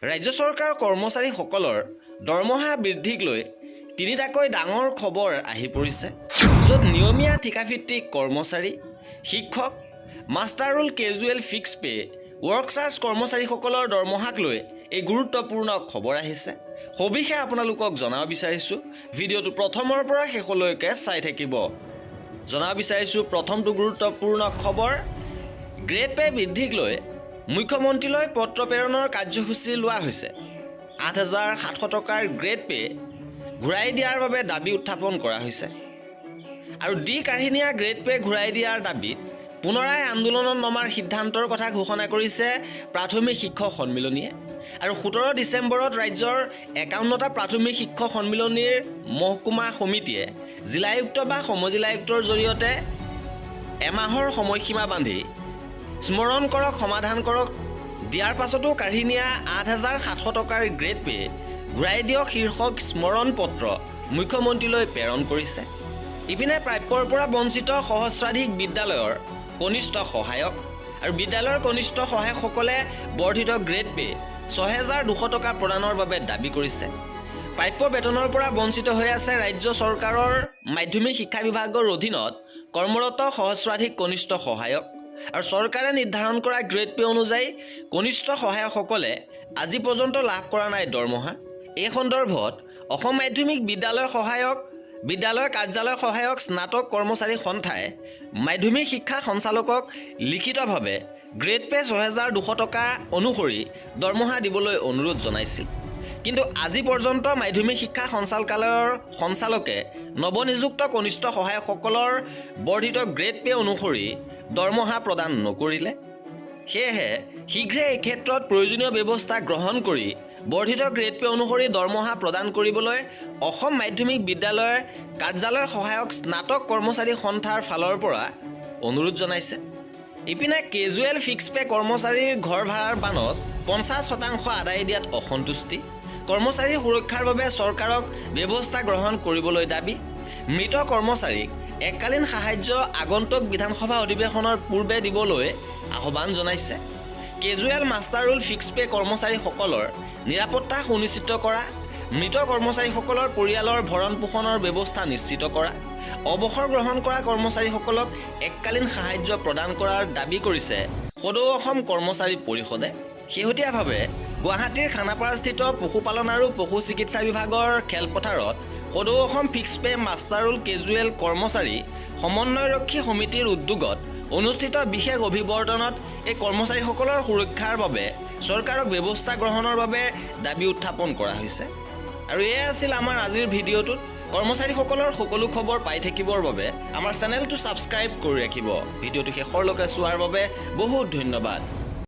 ৰাজ্য চৰকাৰৰ কৰ্মচাৰীসকলৰ দৰমহা বৃদ্ধিক লৈ তিনিটাকৈ ডাঙৰ খবৰ আহি পৰিছে, য'ত নিয়মীয়া ঠিকাভিত্তিক কৰ্মচাৰী, শিক্ষক, master roll casual fix pay, work charge কৰ্মচাৰীসকলৰ দৰমহাক লৈ এই গুৰুত্বপূৰ্ণ খবৰ আহিছে। সবিশেষ আপোনালোকক জনাব বিচাৰিছোঁ, ভিডিঅ'টো প্ৰথমৰ পৰা শেষলৈকে চাই থাকিব। জনাব বিচাৰিছোঁ প্ৰথমটো গুৰুত্বপূৰ্ণ খবৰ, গ্ৰেড পে বৃদ্ধিক লৈ মুখ্যমন্ত্ৰীলৈ পত্ৰ প্ৰেৰণৰ কাৰ্যসূচী লোৱা হৈছে। 8,700 টকাৰ গ্ৰেড পে ঘূৰাই দিয়াৰ বাবে দাবী উত্থাপন কৰা হৈছে। আৰু কাঢ়িনীয়া গ্ৰেড পে ঘূৰাই দিয়াৰ দাবীত পুনৰাই আন্দোলনত নমাৰ সিদ্ধান্তৰ কথা ঘোষণা কৰিছে প্ৰাথমিক শিক্ষক সন্মিলনীয়ে। আৰু 17 ডিচেম্বৰত ৰাজ্যৰ 51টা প্ৰাথমিক শিক্ষক সন্মিলনীৰ মহকুমা সমিতিয়ে জিলায়ুক্ত বা সমজিলায়ুক্তৰ জৰিয়তে এমাহৰ সময়সীমা বান্ধি স্মৰণ কৰক, সমাধান কৰক দিয়াৰ পাছতো কাঢ়ি নিয়া 8,700 টকাৰ গ্ৰেড পে ঘূৰাই দিয়ক শীৰ্ষক স্মৰণ পত্ৰ মুখ্যমন্ত্ৰীলৈ প্ৰেৰণ কৰিছে। ইপিনে প্ৰাপ্যৰ পৰা বঞ্চিত সহস্ৰাধিক বিদ্যালয়ৰ কনিষ্ঠ সহায়ক আৰু বিদ্যালয়ৰ কনিষ্ঠ সহায়কসকলে বৰ্ধিত গ্ৰেড পে 6,200 টকা প্ৰদানৰ বাবে দাবী কৰিছে। প্ৰাপ্য বেতনৰ পৰা বঞ্চিত হৈ আছে ৰাজ্য চৰকাৰৰ মাধ্যমিক শিক্ষা বিভাগৰ অধীনত কৰ্মৰত সহস্ৰাধিক কনিষ্ঠ সহায়ক। আৰু চৰকাৰে নিৰ্ধাৰণ কৰা গ্ৰেড পে অনুযায়ী কনিষ্ঠ সহায়কসকলে আজি পৰ্যন্ত লাভ কৰা নাই দৰমহা। এই সন্দৰ্ভত অসম মাধ্যমিক বিদ্যালয় সহায়ক, বিদ্যালয় কাৰ্যালয় সহায়ক স্নাতক কৰ্মচাৰী সন্থাই মাধ্যমিক শিক্ষা সঞ্চালকক লিখিতভাৱে গ্ৰেড পে 6,200 টকা অনুসৰি দৰমহা দিবলৈ অনুৰোধ জনাইছিল। কিন্তু আজি পৰ্যন্ত মাধ্যমিক শিক্ষা সঞ্চালকালয়ৰ সঞ্চালকে নৱনিযুক্ত কনিষ্ঠ সহায়কসকলৰ বৰ্ধিত গ্ৰেড পে অনুসৰি দৰমহা প্ৰদান নকৰিলে। সেয়েহে শীঘ্ৰে এই ক্ষেত্ৰত প্ৰয়োজনীয় ব্যৱস্থা গ্ৰহণ কৰি বৰ্ধিত গ্ৰেড পে অনুসৰি দৰমহা প্ৰদান কৰিবলৈ অসম মাধ্যমিক বিদ্যালয় কাৰ্যালয় সহায়ক স্নাতক কৰ্মচাৰী সন্থাৰ ফালৰ পৰা অনুৰোধ জনাইছে। ইপিনে কেজুৱেল ফিক্স পে কৰ্মচাৰীৰ ঘৰ ভাড়াৰ বানচ 50% আদায় দিয়াত অসন্তুষ্টি, কৰ্মচাৰীৰ সুৰক্ষাৰ বাবে চৰকাৰক ব্যৱস্থা গ্ৰহণ কৰিবলৈ দাবী, মৃত কৰ্মচাৰীক এককালীন সাহায্য আগন্তুক বিধানসভা অধিৱেশনৰ পূৰ্বে দিবলৈ আহ্বান জনাইছে। Casual master roll fix pay কৰ্মচাৰীসকলৰ নিৰাপত্তা সুনিশ্চিত কৰা, মৃত কৰ্মচাৰীসকলৰ পৰিয়ালৰ ভৰণ পোষণৰ ব্যৱস্থা নিশ্চিত কৰা, অৱসৰ গ্ৰহণ কৰা কৰ্মচাৰীসকলক এককালীন সাহায্য প্ৰদান কৰাৰ দাবী কৰিছে সদৌ অসম কৰ্মচাৰী পৰিষদে। শেহতীয়াভাৱে গুৱাহাটীৰ খানাপাৰাস্থিত পশুপালন আৰু পশু চিকিৎসা বিভাগৰ খেলপথাৰত সদৌ Assam fix pay master roll casual কৰ্মচাৰী সমন্বয়ৰক্ষী সমিতিৰ উদ্যোগত অনুষ্ঠিত বিশেষ অভিৱৰ্তনত এই কৰ্মচাৰীসকলৰ সুৰক্ষাৰ বাবে চৰকাৰক ব্যৱস্থা গ্ৰহণৰ বাবে দাবী উত্থাপন কৰা হৈছে। আৰু এয়া আছিল আমাৰ আজিৰ ভিডিঅ'টোত। কৰ্মচাৰীসকলৰ সকলো খবৰ পাই থাকিবৰ বাবে আমাৰ চেনেলটো ছাবস্ক্ৰাইব কৰি ৰাখিব। ভিডিঅ'টো শেষৰলৈকে চোৱাৰ বাবে বহুত ধন্যবাদ।